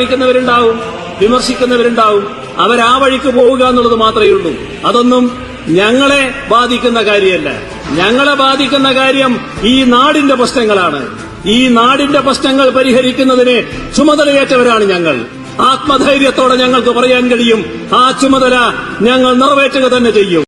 ആക്രമിക്കുന്നവരുണ്ടാവും, വിമർശിക്കുന്നവരുണ്ടാവും. അവരാ വഴിക്ക് പോവുക എന്നുള്ളത് മാത്രമേ ഉള്ളൂ. അതൊന്നും ഞങ്ങളെ ബാധിക്കുന്ന കാര്യമല്ല. ഞങ്ങളെ ബാധിക്കുന്ന കാര്യം ഈ നാടിന്റെ പ്രശ്നങ്ങളാണ്. ഈ നാടിന്റെ പ്രശ്നങ്ങൾ പരിഹരിക്കുന്നതിന് ചുമതലയേറ്റവരാണ് ഞങ്ങൾ. ആത്മധൈര്യത്തോടെ ഞങ്ങൾക്ക് പറയാൻ കഴിയും, ആ ചുമതല ഞങ്ങൾ നിറവേറ്റുക തന്നെ ചെയ്യും.